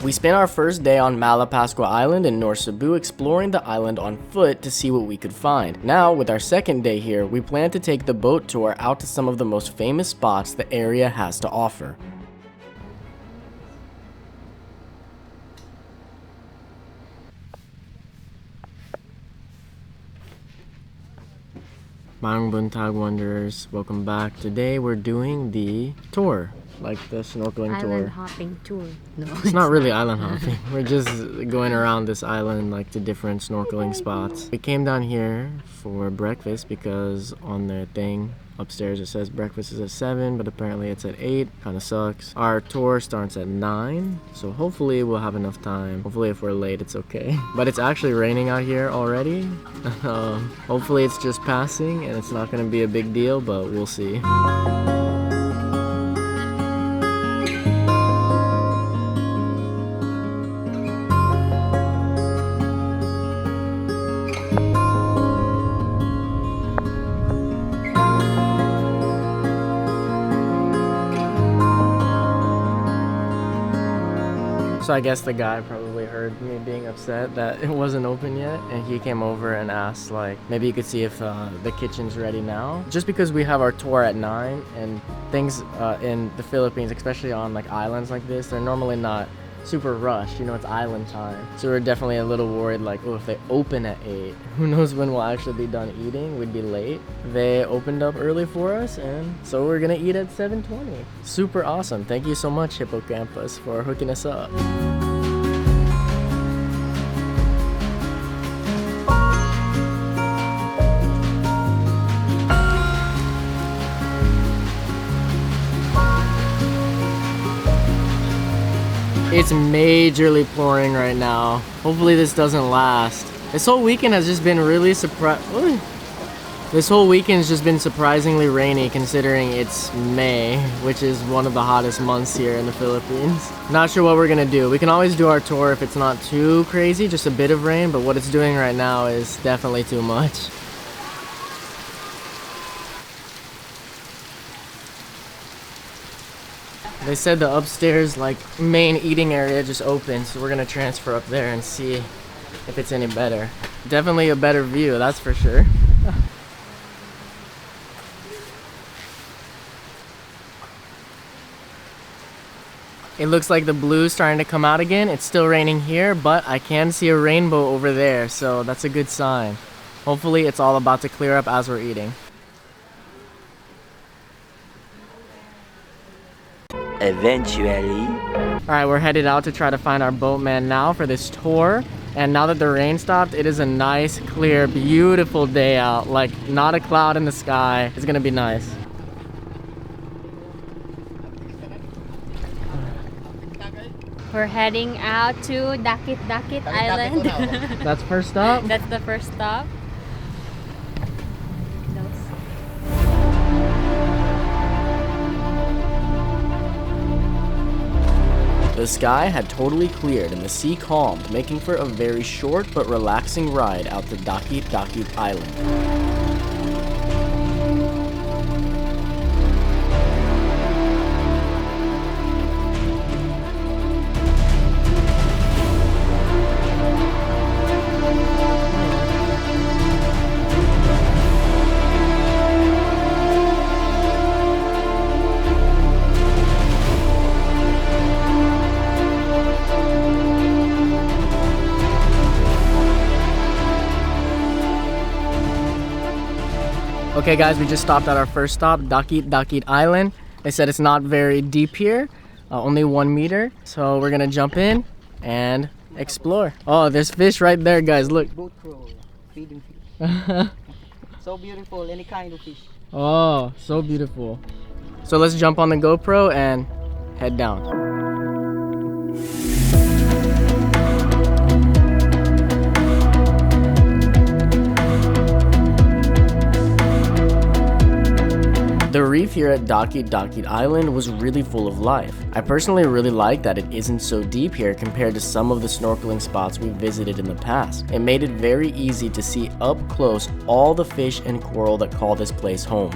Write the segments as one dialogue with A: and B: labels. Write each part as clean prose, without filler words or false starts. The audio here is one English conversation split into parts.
A: We spent our first day on Malapascua Island in North Cebu exploring the island on foot to see what we could find. Now, with our second day here, we plan to take the boat tour out to some of the most famous spots the area has to offer. Mga Buntag Wanderers, welcome back. Today we're doing the tour, like the snorkeling tour.
B: Island hopping tour. No,
A: it's not really island hopping. We're just going around this island like to different snorkeling spots. We came down here for breakfast because on the thing upstairs it says breakfast is at 7, but apparently it's at 8. Kind of sucks. Our tour starts at 9, so hopefully we'll have enough time. Hopefully if we're late it's okay. But it's actually raining out here already. Hopefully it's just passing and it's not going to be a big deal, but we'll see. So I guess the guy probably heard me being upset that it wasn't open yet, and he came over and asked like maybe you could see if the kitchen's ready now. Just because we have our tour at 9 and things in the Philippines, especially on like islands like this, they're normally not super rushed, you know, it's island time. So we're definitely a little worried like, oh, if they open at 8, who knows when we'll actually be done eating. We'd be late. They opened up early for us, and so we're gonna eat at 7:20. Super awesome. Thank you so much, Hippocampus, for hooking us up. It's majorly pouring right now. Hopefully this doesn't last. This whole weekend has just been really surprisingly rainy considering it's May, which is one of the hottest months here in the Philippines. Not sure what we're gonna do. We can always do our tour if it's not too crazy, just a bit of rain, but what it's doing right now is definitely too much. They said the upstairs like main eating area just opened, so we're gonna transfer up there and see if it's any better. Definitely a better view, that's for sure. It looks like the blue's starting to come out again. It's still raining here, but I can see a rainbow over there, so that's a good sign. Hopefully it's all about to clear up as we're eating.
C: Eventually.
A: Alright, we're headed out to try to find our boatman now for this tour. And now that the rain stopped, it is a nice, clear, beautiful day out. Like, not a cloud in the sky. It's gonna be nice.
B: We're heading out to Dakitakit Island.
A: That's first stop?
B: That's the first stop.
A: The sky had totally cleared and the sea calmed, making for a very short but relaxing ride out to Dakitakit Island. Okay guys, we just stopped at our first stop, Dakitakit Island. They said it's not very deep here, only 1 meter. So we're gonna jump in and explore. Oh, there's fish right there, guys, look.
D: Boat crew, feeding fish. So beautiful, any kind of fish.
A: Oh, so beautiful. So let's jump on the GoPro and head down. The reef here at Dakitakit Island was really full of life. I personally really like that it isn't so deep here compared to some of the snorkeling spots we visited in the past. It made it very easy to see up close all the fish and coral that call this place home.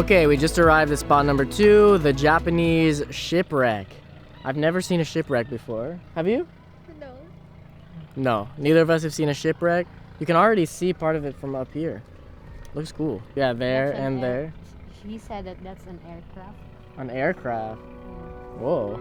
A: Okay, we just arrived at spot number 2, the Japanese shipwreck. I've never seen a shipwreck before. Have you?
B: No.
A: No, neither of us have seen a shipwreck. You can already see part of it from up here. Looks cool. Yeah, there and there.
B: She said that that's an aircraft.
A: An aircraft. Whoa.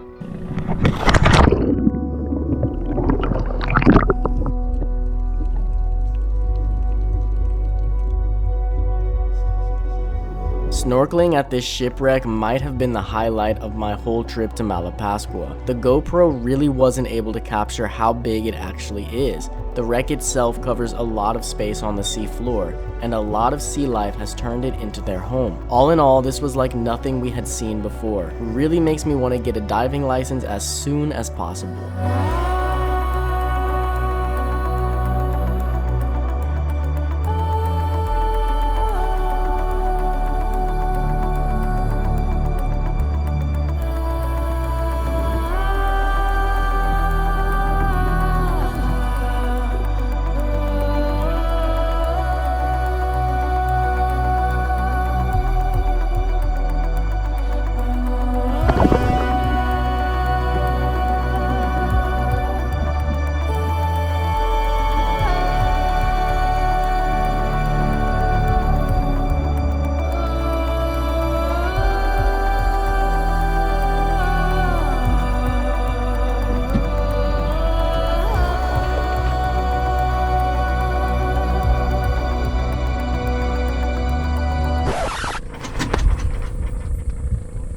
A: Snorkeling at this shipwreck might have been the highlight of my whole trip to Malapascua. The GoPro really wasn't able to capture how big it actually is. The wreck itself covers a lot of space on the sea floor, and a lot of sea life has turned it into their home. All in all, this was like nothing we had seen before. It really makes me want to get a diving license as soon as possible.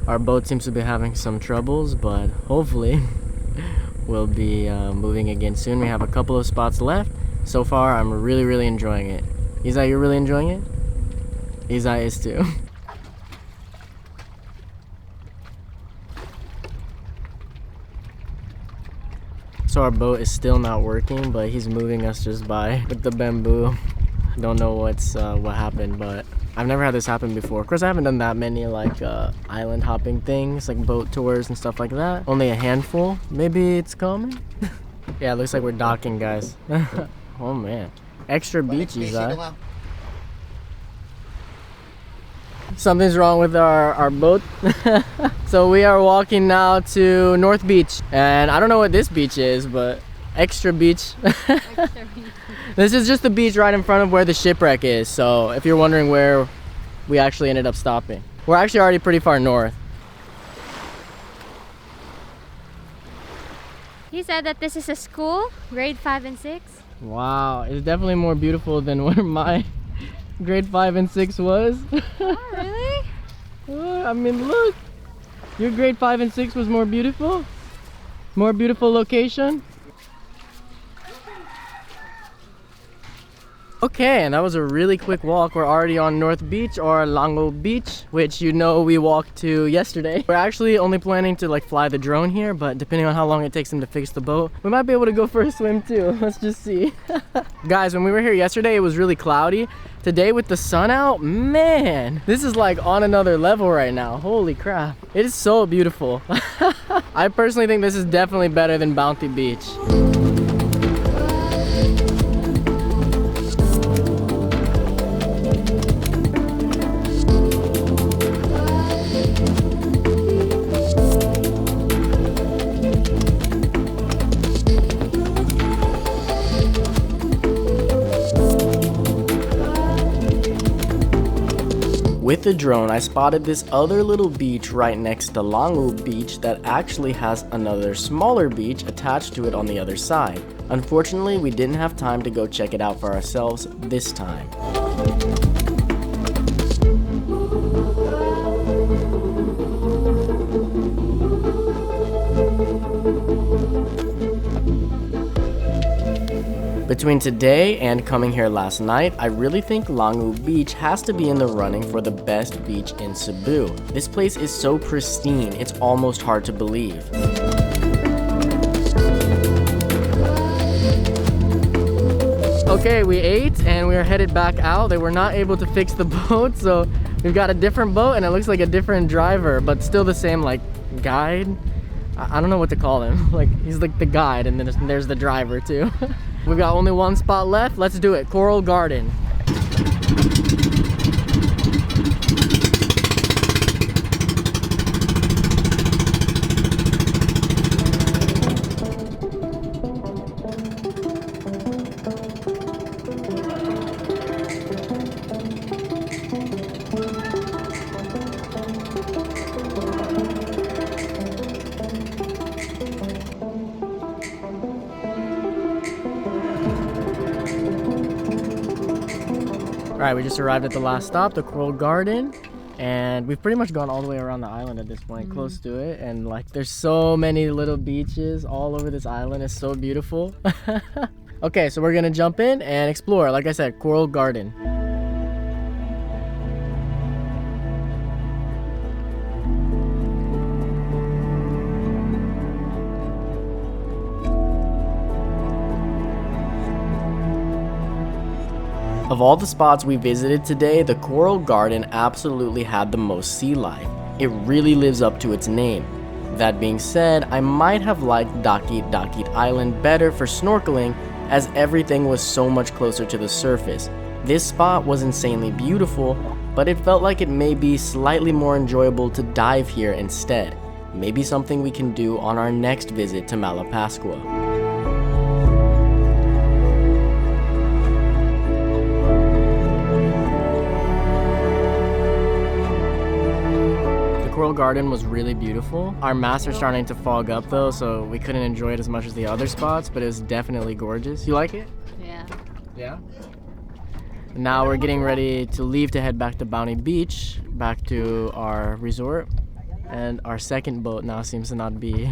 A: Our boat seems to be having some troubles, but hopefully we'll be moving again soon. We have a couple of spots left. So far, I'm really enjoying it. Izai, you're really enjoying it? Izai is too. So our boat is still not working, but he's moving us just by with the bamboo. Don't know what happened, but I've never had this happen before. Of course, I haven't done that many like island hopping things, like boat tours and stuff like that. Only a handful. Maybe it's coming. Yeah, it looks like we're docking, guys. Oh man, extra beaches, huh? Something's wrong with our boat. So we are walking now to North Beach, and I don't know what this beach is, but extra beach.
B: Extra beach.
A: This is just the beach right in front of where the shipwreck is, so if you're wondering where we actually ended up stopping, we're actually already pretty far north.
B: He said that this is a school, grade 5 and 6.
A: Wow, it's definitely more beautiful than where my grade 5 and 6 was.
B: Oh, really?
A: I mean, look, your grade 5 and 6 was more beautiful? More beautiful location? Okay, and that was a really quick walk. We're already on North Beach, or Langob Beach, which you know we walked to yesterday. We're actually only planning to like fly the drone here, but depending on how long it takes them to fix the boat, we might be able to go for a swim too. Let's just see. Guys, when we were here yesterday, it was really cloudy. Today with the sun out, man, this is like on another level right now. Holy crap. It is so beautiful. I personally think this is definitely better than Bounty Beach. With the drone, I spotted this other little beach right next to Langob Beach that actually has another smaller beach attached to it on the other side. Unfortunately, we didn't have time to go check it out for ourselves this time. Between today and coming here last night, I really think Langob Beach has to be in the running for the best beach in Cebu. This place is so pristine, it's almost hard to believe. Okay, we ate and we are headed back out. They were not able to fix the boat, so we've got a different boat and it looks like a different driver, but still the same like guide. I don't know what to call him. Like he's like the guide and then there's the driver too. We've got only one spot left. Let's do it. Coral Garden. Alright, we just arrived at the last stop, the Coral Garden. And we've pretty much gone all the way around the island at this point, close to it. And like, there's so many little beaches all over this island. It's so beautiful. Okay, so we're gonna jump in and explore. Like I said, Coral Garden. Of all the spots we visited today, the Coral Garden absolutely had the most sea life. It really lives up to its name. That being said, I might have liked Dakitakit Island better for snorkeling, as everything was so much closer to the surface. This spot was insanely beautiful, but it felt like it may be slightly more enjoyable to dive here instead. Maybe something we can do on our next visit to Malapascua. Coral Garden was really beautiful. Our masks are starting to fog up though, so we couldn't enjoy it as much as the other spots, but it was definitely gorgeous. You like it?
B: Yeah.
A: Yeah? Now we're getting ready to leave to head back to Bounty Beach, back to our resort. And our second boat now seems to not be...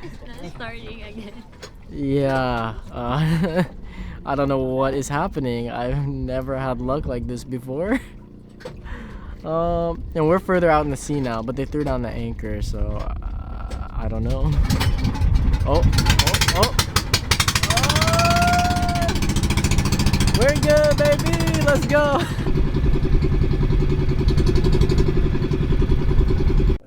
B: It's not starting again.
A: Yeah. I don't know what is happening. I've never had luck like this before. And we're further out in the sea now, but they threw down the anchor, so I don't know. Oh. We're good, baby. Let's go.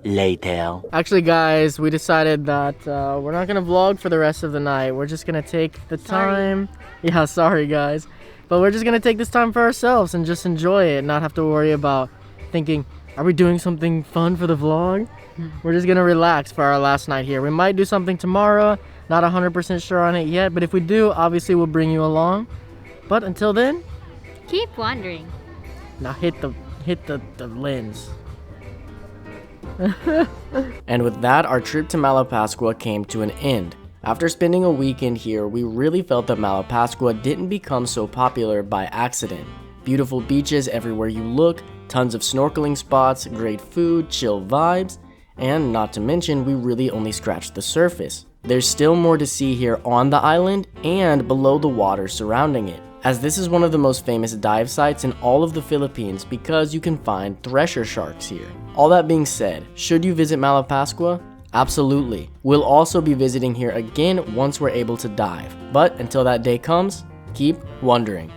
C: Later.
A: Actually, guys, we decided that we're not gonna vlog for the rest of the night. We're just gonna take the time. Yeah, sorry, guys, but we're just gonna take this time for ourselves and just enjoy it, not have to worry about thinking, are we doing something fun for the vlog? We're just gonna relax for our last night here. We might do something tomorrow, not 100% sure on it yet, but if we do, obviously we'll bring you along. But until then,
B: Keep wondering.
A: now hit the lens. And with that, our trip to Malapascua came to an end. After spending a weekend here, we really felt that Malapascua didn't become so popular by accident. Beautiful beaches everywhere you look, tons of snorkeling spots, great food, chill vibes, and not to mention, we really only scratched the surface. There's still more to see here on the island and below the water surrounding it, as this is one of the most famous dive sites in all of the Philippines because you can find thresher sharks here. All that being said, should you visit Malapascua? Absolutely. We'll also be visiting here again once we're able to dive, but until that day comes, keep wondering.